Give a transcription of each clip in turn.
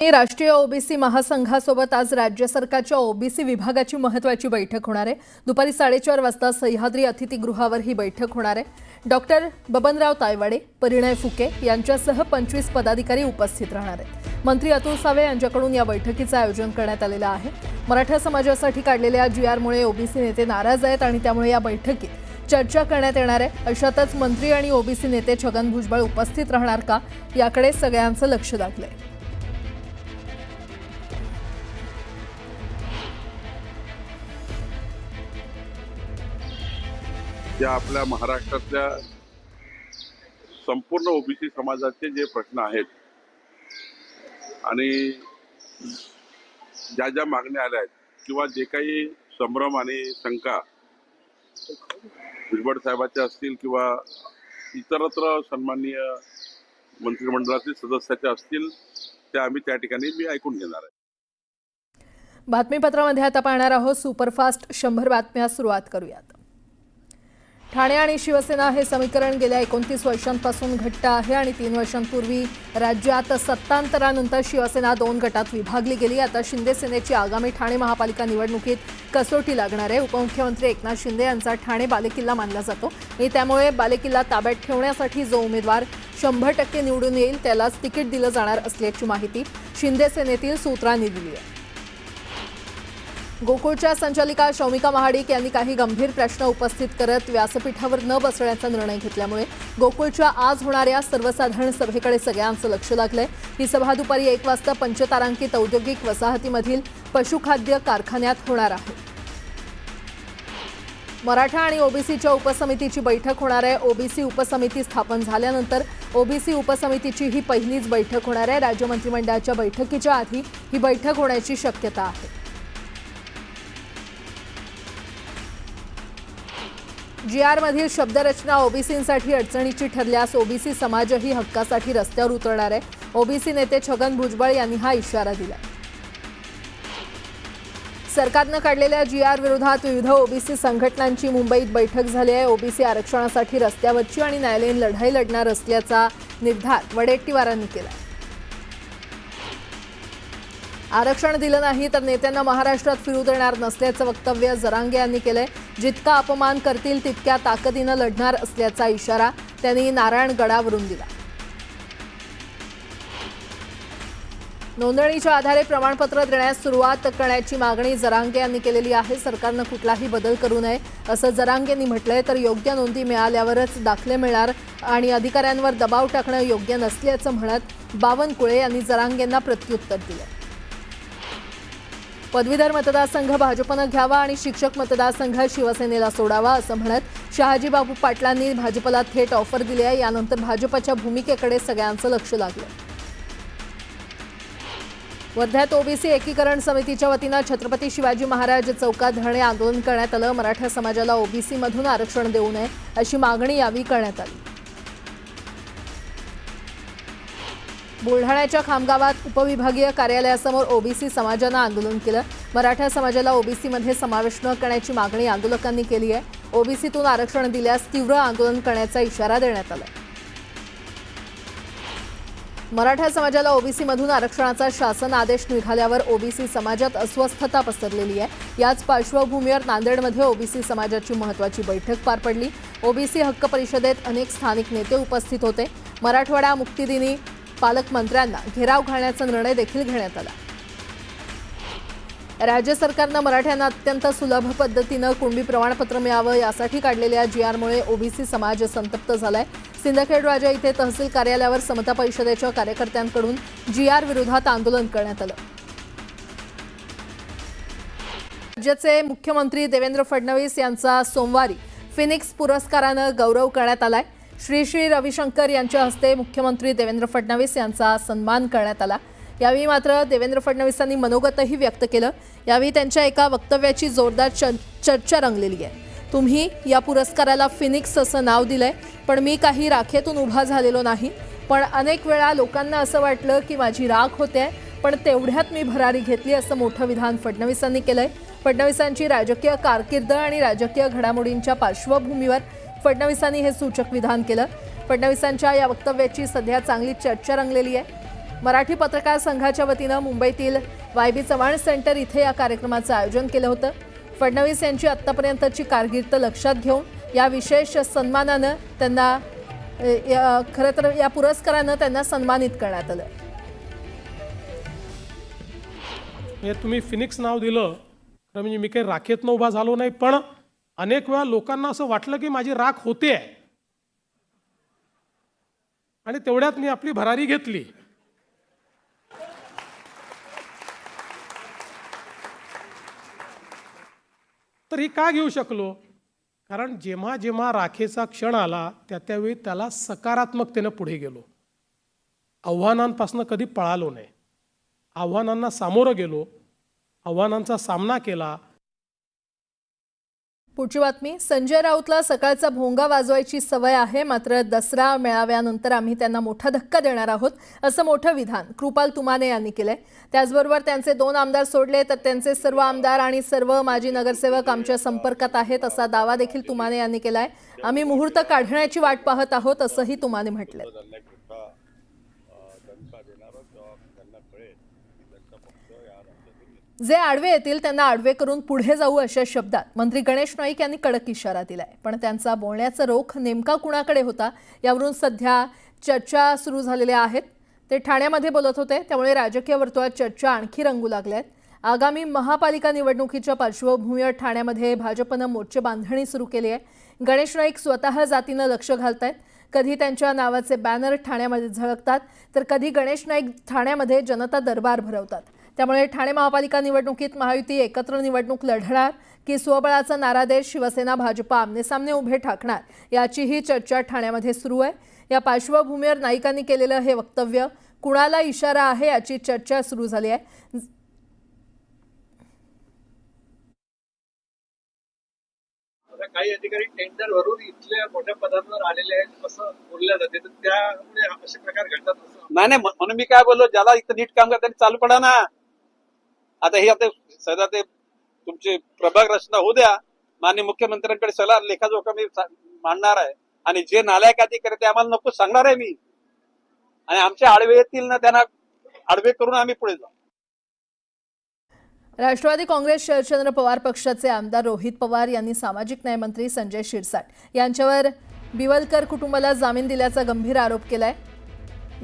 राष्ट्रीय ओबीसी महासंघासोबत आज राज्य सरकारच्या ओबीसी विभागाची महत्त्वाची बैठक होणार आहे। दुपारी 4:30 वाजता सह्याद्री अतिथीगृहावर ही बैठक होणार आहे। डॉक्टर बबनराव तायवाडे, परिणय फुके यांच्यासह 25 पदाधिकारी उपस्थित राहणार आहेत। मंत्री अतुल सावे यांच्याकडून या बैठकीचे आयोजन करण्यात आलेले आहे। मराठा समाजासाठी काढलेल्या जीआरमुळे ओबीसी नेते नाराज आहेत आणि त्यामुळे या बैठकीत चर्चा करण्यात येणार आहे। अशातच मंत्री आणि ओबीसी नेते छगन भुजबळ उपस्थित राहणार का, याकडे सगळ्यांचं लक्ष लागलंय। ज्या आपल्या महाराष्ट्रातल्या संपूर्ण ओबीसी समाजाचे जे प्रश्न आहेत आणि ज्या ज्या मागण्या आल्या आहेत किंवा जे काही संभ्रम आणि शंका भुजबळ साहेबांच्या असतील किंवा इतरत्र सन्माननीय मंत्रिमंडळातील सदस्याच्या असतील, त्या आम्ही त्या ठिकाणी मी ऐकून घेणार आहे। बातमीपत्रामध्ये आता पाहणार आहोत सुपरफास्ट 100 बातम्या। सुरुवात करूयात। ठाणे आणि शिवसेना हे समीकरण गेल्या 29 वर्षांपासून घट्ट आहे आणि 3 वर्षांपूर्वी राज्यात सत्तांतरानंतर शिवसेना 2 गटात विभागली गेली। आता शिंदे सेनेची आगामी ठाणे महापालिका निवडणुकीत कसोटी लागणार आहे। उपमुख्यमंत्री एकनाथ शिंदे यांचा ठाणे बालेकिल्ला मानला जातो आणि त्यामुळे बालेकिल्ला ताब्यात ठेवण्यासाठी जो उमेदवार 100% निवडून येईल त्यालाच तिकीट दिलं जाणार असल्याची माहिती शिंदे सेनेतील सूत्रांनी दिली आहे। गोकुळच्या संचालिका शौमिका महाडिक यांनी काही गंभीर प्रश्न उपस्थित करत व्यासपीठावर न बसण्याचा निर्णय घेतल्यामुळे गोकुळच्या आज होणाऱ्या सर्वसाधारण सभेकडे सगळ्यांचं लक्ष लागलंय। ही सभा दुपारी 1 वाजता पंचतारांकित औद्योगिक वसाहतीमधील पशुखाद्य कारखान्यात होणार आहे। मराठा आणि ओबीसीच्या उपसमितीची बैठक होणार आहे। ओबीसी उपसमिती स्थापन झाल्यानंतर ओबीसी उपसमितीची ही पहिलीच बैठक होणार आहे। राज्य मंत्रिमंडळाच्या बैठकीच्या आधी ही बैठक होण्याची शक्यता आहे। जीआरमधील शब्दरचना ओबीसींसाठी अडचणीची ठरल्यास ओबीसी समाजही हक्कासाठी रस्त्यावर उतरणार आहे। ओबीसी नेते छगन भुजबळ यांनी हा इशारा दिला। सरकारनं काढलेल्या जीआर विरोधात विविध ओबीसी संघटनांची मुंबईत बैठक झाली आहे। ओबीसी आरक्षणासाठी रस्त्यावरची आणि न्यायालयीन लढाई लढणार असल्याचा निर्धार वडेट्टीवारांनी केला। आरक्षण दिलं नाही तर नेत्यांना महाराष्ट्रात फिरू देणार नसल्याचं वक्तव्य जरांगे यांनी केलंय। जितका अपमान करतील तितक्या ताकदीनं लढणार असल्याचा इशारा त्यांनी नारायणगडावरून दिला। नोंदणीच्या आधारे प्रमाणपत्र देण्यास सुरुवात करण्याची मागणी जरांगे यांनी केलेली आहे। सरकारनं कुठलाही बदल करू नये असं जरांगेंनी म्हटलंय। तर योग्य नोंदी मिळाल्यावरच दाखले मिळणार आणि अधिकाऱ्यांवर दबाव टाकणं योग्य नसल्याचं म्हणत बावनकुळे यांनी जरांगेंना प्रत्युत्तर दिलं। पदवीधर मतदारसंघ भाजपनं घ्यावा आणि शिक्षक मतदारसंघ शिवसेनेला सोडावा असं म्हणत शहाजीबाबू पाटलांनी भाजपला थेट ऑफर दिली आहे। यानंतर भाजपच्या भूमिकेकडे सगळ्यांचं लक्ष लागलं। वर्ध्यात ओबीसी एकीकरण समितीच्या वतीनं छत्रपती शिवाजी महाराज चौकात धरणे आंदोलन करण्यात आलं। मराठा समाजाला ओबीसीमधून आरक्षण देऊ नये अशी मागणी यावेळी करण्यात आली। बुलढाण्याच्या खामगावात उपविभागीय कार्यालयासमोर ओबीसी समाजानं आंदोलन केलं। मराठा समाजाला ओबीसीमध्ये समावेश न करण्याची मागणी आंदोलकांनी केली आहे। ओबीसीतून आरक्षण दिल्यास तीव्र आंदोलन करण्याचा इशारा देण्यात आला। मराठा समाजाला ओबीसीमधून आरक्षणाचा शासन आदेश निघाल्यावर ओबीसी समाजात अस्वस्थता पसरलेली आहे। याच पार्श्वभूमीवर नांदेडमध्ये ओबीसी समाजाची महत्त्वाची बैठक पार पडली। ओबीसी हक्क परिषदेत अनेक स्थानिक नेते उपस्थित होते। मराठवाडा मुक्तीदिनी पालकमंत्र्यांना घेराव घालण्याचा निर्णय देखील घेण्यात आला। राज्य सरकारनं मराठ्यांना अत्यंत सुलभ पद्धतीनं कुणबी प्रमाणपत्र मिळावं यासाठी काढलेल्या जीआरमुळे ओबीसी समाज संतप्त झालाय। सिंदखेड राजा इथे तहसील कार्यालयावर समता परिषदेच्या कार्यकर्त्यांकडून जीआर विरोधात आंदोलन करण्यात आलं। राज्याचे मुख्यमंत्री देवेंद्र फडणवीस यांचा सोमवारी फिनिक्स पुरस्कारानं गौरव करण्यात आलाय। श्री श्री रविशंकर यांच्या हस्ते मुख्यमंत्री देवेंद्र फडणवीस यांचा सन्मान करण्यात आला। यावेळी मात्र देवेंद्र फडणवीसांनी मनोगतही व्यक्त केलं। यावेळी त्यांच्या एका वक्तव्याची जोरदार चर्चा रंगलेली आहे। तुम्ही या पुरस्काराला फिनिक्स असं नाव दिलंय, पण मी काही राखेतून उभा झालेलो नाही, पण अनेक वेळा लोकांना असं वाटलं की माझी राख होते, पण तेवढ्यात मी भरारी घेतली असं मोठं विधान फडणवीसांनी केलंय। फडणवीसांची राजकीय कारकीर्द आणि राजकीय घडामोडींच्या पार्श्वभूमीवर फडणवीसांनी हे सूचक विधान केलं। फडणवीसांच्या या वक्तव्याची सध्या चांगली चर्चा रंगलेली आहे। मराठी पत्रकार संघाच्या वतीनं मुंबईतील वाय.बी. चव्हाण सेंटर इथे या कार्यक्रमाचं आयोजन केलं होतं. फडणवीस यांची आत्तापर्यंतची कारकीर्द लक्षात घेऊन या विशेष सन्मानानं त्यांना खरं तर या पुरस्कारानं त्यांना सन्मानित करण्यात आलं. तुम्ही फिनिक्स नाव दिलं तर म्हणजे मी काही राखेतनं उभा झालो नाही, पण अनेक वेळा लोकांना असं वाटलं की माझी राख होते आणि तेवढ्यात मी आपली भरारी घेतली. तर ही का घेऊ शकलो? कारण जेव्हा जेव्हा राखेचा क्षण आला त्यावेळी त्याला सकारात्मकतेनं पुढे गेलो. आव्हानांपासून कधी पळालो नाही, आव्हानांना सामोरं गेलो, आव्हानांचा सामना केला. पुढची बातमी. संजय राऊतला सकाळचा भोंगा वाजवायची सवय आहे, मात्र दसरा मेळाव्यानंतर आम्ही त्यांना मोठा धक्का देणार आहोत, असं मोठं विधान कृपाल तुमाने यांनी केलंय. त्याचबरोबर त्यांचे 2 आमदार सोडले तर त्यांचे सर्व आमदार आणि सर्व माजी नगरसेवक आमच्या संपर्कात आहेत, असा दावा देखील तुमाने यांनी केलाय. आम्ही मुहूर्त काढण्याची वाट पाहत आहोत, असंही तुमाने म्हटलंय. जे आडवे येतील त्यांना आडवे करून पुढे जाऊ, अशा शब्दात मंत्री गणेश नाईक यांनी कडक इशारा दिलाय. पण त्यांचा बोलण्याचा रोख नेमका कुणाकडे होता यावरून सध्या चर्चा सुरू झालेल्या आहेत. ते ठाण्यामध्ये बोलत होते, त्यामुळे राजकीय वर्तुळात चर्चा आणखी रंगू लागल्यात. आगामी महापालिका निवडणुकीच्या पार्श्वभूमीवर ठाण्यामध्ये भाजपनं मोर्चे बांधणी सुरू केली आहे. गणेश नाईक स्वतः जातीनं लक्ष घालतायत. कधी त्यांच्या नावाचे बॅनर ठाण्यामध्ये झळकतात तर कधी गणेश नाईक ठाण्यामध्ये जनता दरबार भरवतात. त्यामुळे ठाणे महापालिका निवडणुकीत महायुती एकत्र निवडणूक लढणार की स्वबळाचा नारा देत शिवसेना भाजप आमनेसामने उभे ठाकणार, याचीही चर्चा ठाण्यामध्ये सुरू आहे. या पार्श्वभूमीवर नाईकांनी केलेलं हे वक्तव्य कुणाला इशारा आहे याची चर्चा सुरू झाली आहे. काही अधिकारी टेंडर वरून इथल्या मोठ्या पदांवर आलेले आहेत असं बोलल्या जाते, तर त्यामुळे असे प्रकार घडतात. नाही म्हणून मी काय बोललो, ज्याला इथं नीट काम करतात चालू पडा ना. आता हे आता सध्या ते तुमची प्रभाग रचना होऊ द्या, माननीय मुख्यमंत्र्यांकडे सगळा लेखाजोखा मी मांडणार आहे आणि जे नालायक अधिकारी ते आम्हाला नको सांगणार आहे मी, आणि आमच्या आडवे येतील ना त्यांना आडवे करून आम्ही पुढे जाऊ. राष्ट्रवादी काँग्रेस शरदचंद्र पवार पक्षाचे आमदार रोहित पवार यांनी सामाजिक न्याय मंत्री संजय शिरसाट यांच्यावर बिवलकर कुटुंबाला जामीन दिल्याचा गंभीर आरोप केलाय.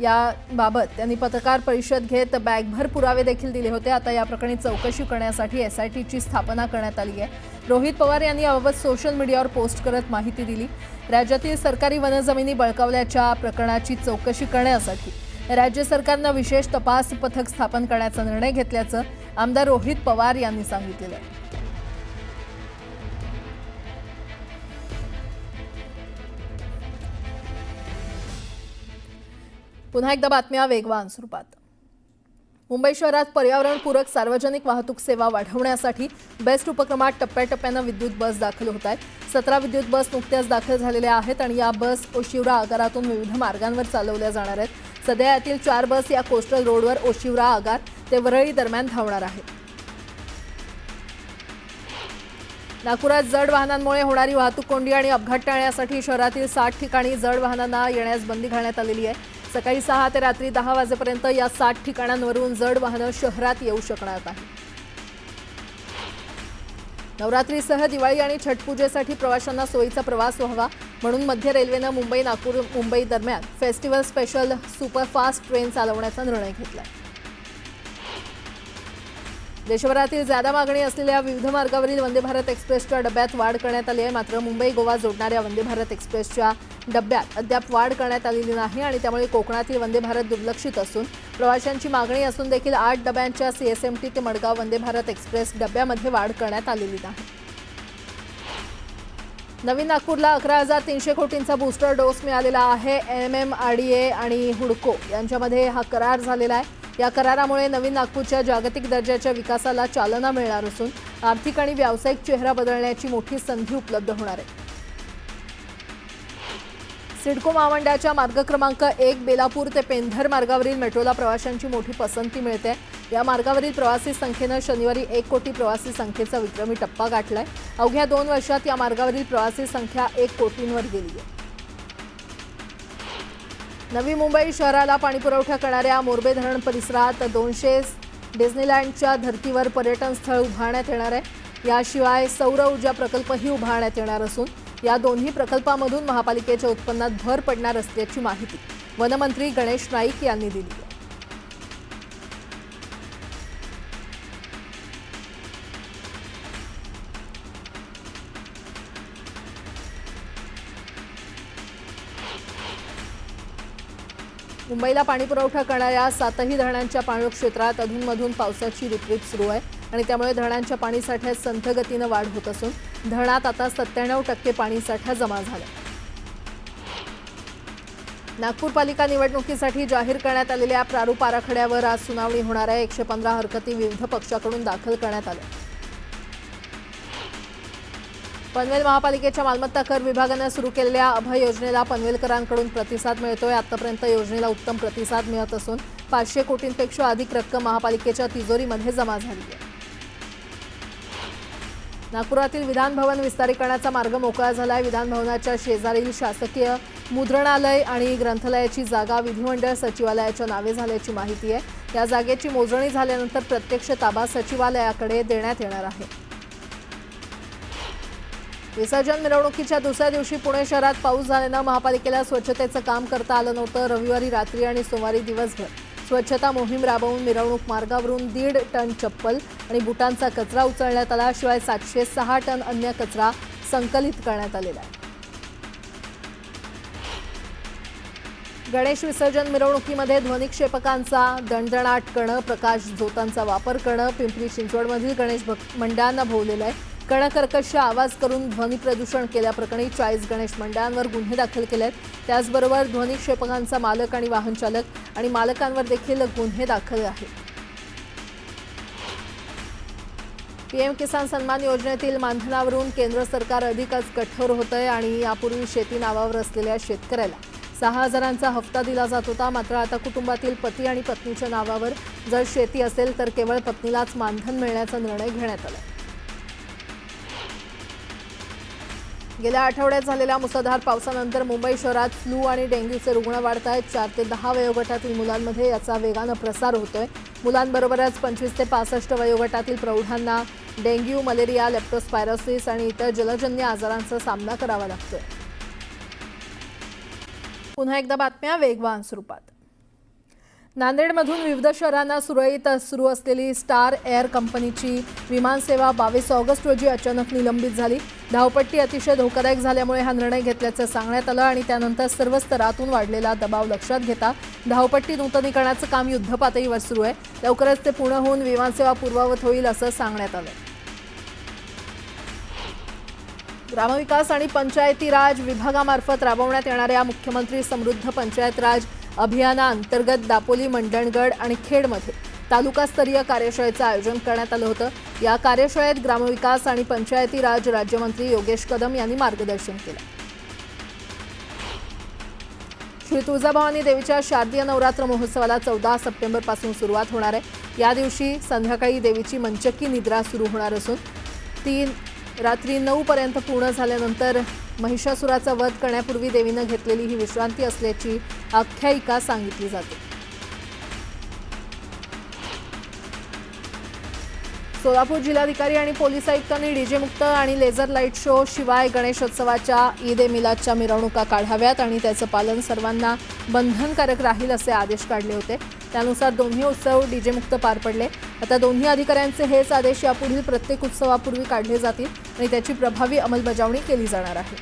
याबाबत त्यांनी पत्रकार परिषद घेत बॅगभर पुरावे देखील दिले होते. आता या प्रकरणी चौकशी करण्यासाठी SITची स्थापना करण्यात आली आहे. रोहित पवार यांनी याबाबत सोशल मीडियावर पोस्ट करत माहिती दिली. राज्यातील सरकारी वनजमिनी बळकावल्याच्या प्रकरणाची चौकशी करण्यासाठी राज्य सरकारनं विशेष तपास पथक स्थापन करण्याचा निर्णय घेतल्याचं आमदार रोहित पवार यांनी सांगितलेलं आहे. पुन्हा एकदा बातम्या वेगवान स्वरूपात. मुंबई शहरात पर्यावरणपूरक सार्वजनिक वाहतूक सेवा वाढवण्यासाठी बेस्ट उपक्रमात टप्प्याटप्प्यानं विद्युत बस दाखल होत आहेत. 17 विद्युत बस नुकत्याच दाखल झालेल्या आहेत आणि या बस ओशिवरा आगारातून विविध मार्गांवर चालवल्या जाणार आहेत. सध्या यातील 4 बस या कोस्टल रोडवर ओशिवरा आगार ते वरळी दरम्यान धावणार आहेत. नागपुरात जड वाहनांमुळे होणारी वाहतूक कोंडी आणि अपघात टाळण्यासाठी शहरातील 60 ठिकाणी जड वाहनांना येण्यास बंदी घालण्यात आलेली आहे. सकाळी 6 ते रात्री 10 वाजेपर्यंत या 60 ठिकाणांवरून जड वाहनं शहरात येऊ शकणार नाही. नवरात्रीसह दिवाळी आणि छठपूजेसाठी प्रवाशांना सोयीचा प्रवास व्हावा म्हणून मध्य रेल्वेनं मुंबई नागपूर मुंबई दरम्यान फेस्टिवल स्पेशल सुपरफास्ट ट्रेन चालवण्याचा निर्णय घेतला. देशभरातील ज्यादा मागणी असलेल्या विविध मार्गावरील वंदे भारत एक्सप्रेसच्या डब्यात वाढ करण्यात आली आहे. मात्र मुंबई गोवा जोडणाऱ्या वंदे भारत एक्सप्रेसच्या डब्यात अद्याप वाढ करण्यात आलेली नाही आणि त्यामुळे कोकणातील वंदे भारत दुर्लक्षित असून प्रवाशांची मागणी असून देखील 8 डब्यांच्या CSMT ते मडगाव वंदे भारत एक्सप्रेस डब्यामध्ये वाढ करण्यात आलेली नाही. नवीन नागपूरला 11,300 कोटींचा बूस्टर डोस मिळालेला आहे. MMRDA आणि हुडको यांच्यामध्ये हा करार झालेला आहे. या करारामुळे नवीन नागपूरच्या जागतिक दर्जाच्या विकासाला चालना मिळणार असून आर्थिक आणि व्यावसायिक चेहरा बदलण्याची मोठी संधी उपलब्ध होणार आहे. सिडको महामंडळाच्या मार्ग क्रमांक 1 बेलापूर ते पेंधर मार्गावरील मेट्रोला प्रवाशांची मोठी पसंती मिळते. या मार्गावरील प्रवासी संख्येनं शनिवारी 1 कोटी प्रवासी संख्येचा विक्रमी टप्पा गाठलाय. अवघ्या 2 वर्षात या मार्गावरील प्रवासी संख्या 1 कोटींवर गेली आहे. नवी मुंबई शहराला पाणीपुरवठा करणाऱ्या मोरबे धरण परिसरात 200 डिस्नीलँडच्या धर्तीवर पर्यटन स्थळ उभारण्यात येणार आहे। याशिवाय सौर ऊर्जा प्रकल्पही उभारण्यात येणार असून या दोन्ही प्रकल्पामधून महापालिकेच्या उत्पन्नात भर पडणार असल्याची माहिती वनमंत्री गणेश नाईक यांनी दिली आहे। मुंबईला पाणीपुरवठा करणाऱ्या 7ही धरणांच्या पाणलोट क्षेत्रात अधूनमधून पावसाची रिपरिप सुरू आहे आणि त्यामुळे धरणांच्या पाणीसाठ्यात संथ गतीनं वाढ होत असून धरणात आता 97% पाणीसाठा जमा झाला। नागपूर पालिका निवडणुकीसाठी जाहीर करण्यात आलेल्या प्रारूप आराखड्यावर आज सुनावणी होणार आहे। 115 हरकती विविध पक्षाकडून दाखल करण्यात आल्या। पनवेल महापालिकेच्या मालमत्ता कर विभागाने सुरू केलेल्या अभय योजनेला पनवेलकरांकडून प्रतिसाद मिळतोय। आतापर्यंत योजनेला उत्तम प्रतिसाद मिळत असून 500 कोटींपेक्षा अधिक रक्कम महापालिकेच्या तिजोरीमध्ये जमा झाली आहे। नागपुरातील विधान भवन विस्तारीकरणाचा मार्ग मोकळा झालाय। विधान भवनाच्या शेजारील शासकीय मुद्रणालय आणि ग्रंथालयाची जागा विधिमंडळ सचिवालयाच्या नावे झाल्याची माहिती आहे। या जागेची मोजणी झाल्यानंतर प्रत्यक्ष ताबा सचिवालयाकडे देण्यात येणार आहे। विसर्जन मिरवणुकीच्या दुसऱ्या दिवशी पुणे शहरात पाऊस झाल्यानं महापालिकेला स्वच्छतेचं काम करता आलं नव्हतं। रविवारी रात्री आणि सोमवारी दिवसभर स्वच्छता मोहीम राबवून मिरवणूक मार्गावरून 1.5 टन चप्पल आणि बुटांचा कचरा उचलण्यात आला। शिवाय 706 टन अन्य कचरा संकलित करण्यात आलेला आहे। गणेश विसर्जन मिरवणुकीमध्ये ध्वनिक्षेपकांचा दणदणाट करणं, प्रकाश झोतांचा वापर करणं पिंपरी चिंचवडमधील गणेश मंडळांना भोवलेलं आहे। कणकर्कश आवाज करून ध्वनी प्रदूषण केल्याप्रकरणी 40 गणेश मंडळांवर गुन्हे दाखल केले आहेत। त्याचबरोबर ध्वनिक्षेपकांचा मालक आणि वाहन चालक आणि मालकांवर देखील गुन्हे दाखल आहेत। पीएम किसान सन्मान योजनेतील मानधनावरून केंद्र सरकार अधिकच कठोर होतंय आणि यापूर्वी शेती नावावर असलेल्या शेतकऱ्याला 6,000चा हप्ता दिला जात होता। मात्र आता कुटुंबातील पती आणि पत्नीच्या नावावर जर शेती असेल तर केवळ पत्नीलाच मानधन मिळण्याचा निर्णय घेण्यात आला। गेल्या आठवड्यात झालेल्या मुसळधार पावसानंतर मुंबई शहरात फ्लू आणि डेंग्यूचे रुग्ण वाढत आहेत। 4 ते 10 वयोगटातील मुलांमध्ये याचा वेगानं प्रसार होतोय। मुलांबरोबरच 25 ते 65 वयोगटातील प्रौढांना डेंग्यू, मलेरिया, लेप्टोस्पायरोसिस आणि इतर जलजन्य आजारांचा सामना करावा लागतोय। पुन्हा एकदा बातम्या वेगवान स्वरूपात। नांदेडमधून विविध शहरांना सुरळीत सुरू असलेली स्टार एअर कंपनीची विमानसेवा 22 ऑगस्ट रोजी अचानक निलंबित झाली। धावपट्टी अतिशय धोकादायक झाल्यामुळे हा निर्णय घेतल्याचं सांगण्यात आलं आणि त्यानंतर सर्व स्तरातून वाढलेला दबाव लक्षात घेता धावपट्टी नूतनीकरणाचं काम युद्धपातळीवर सुरू आहे। लवकरच ते पूर्ण होऊन विमानसेवा पूर्ववत होईल असं सांगण्यात आलं। ग्रामविकास आणि पंचायती राज विभागामार्फत राबवण्यात येणाऱ्या मुख्यमंत्री समृद्ध पंचायत राज अभियानाअंतर्गत दापोली, मंडणगड आणि खेडमध्ये तालुकास्तरीय कार्यशाळेचं आयोजन करण्यात आलं होतं। या कार्यशाळेत ग्रामविकास आणि पंचायती राज राज्यमंत्री योगेश कदम यांनी मार्गदर्शन केलं। श्री तुळजाभवानी देवीच्या शारदीय नवरात्र महोत्सवाला 14 सप्टेंबरपासून सुरुवात होणार आहे। या दिवशी संध्याकाळी देवीची मंचकी निद्रा सुरू होणार असून ती रात्री 9 पर्यंत पूर्ण झाल्यानंतर महिषासुराचा वध करण्यापूर्वी देवीनं घेतलेली ही विश्रांती असल्याची आख्यायिका सांगितली जाते। सोलापूर जिल्हाधिकारी आणि पोलीस आयुक्तांनी डीजे मुक्त आणि लेझर लाईट शो शिवाय गणेशोत्सवाच्या ईद ए मिलादच्या मिरवणुका काढाव्यात आणि त्याचं पालन सर्वांना बंधनकारक राहील असे आदेश काढले होते। त्यानुसार दोन्ही उत्सव डीजे मुक्त पार पडले। आता दोन्ही अधिकाऱ्यांचे हेच आदेश यापुढील प्रत्येक उत्सवापूर्वी काढले जातील आणि त्याची प्रभावी अंमलबजावणी केली जाणार आहे।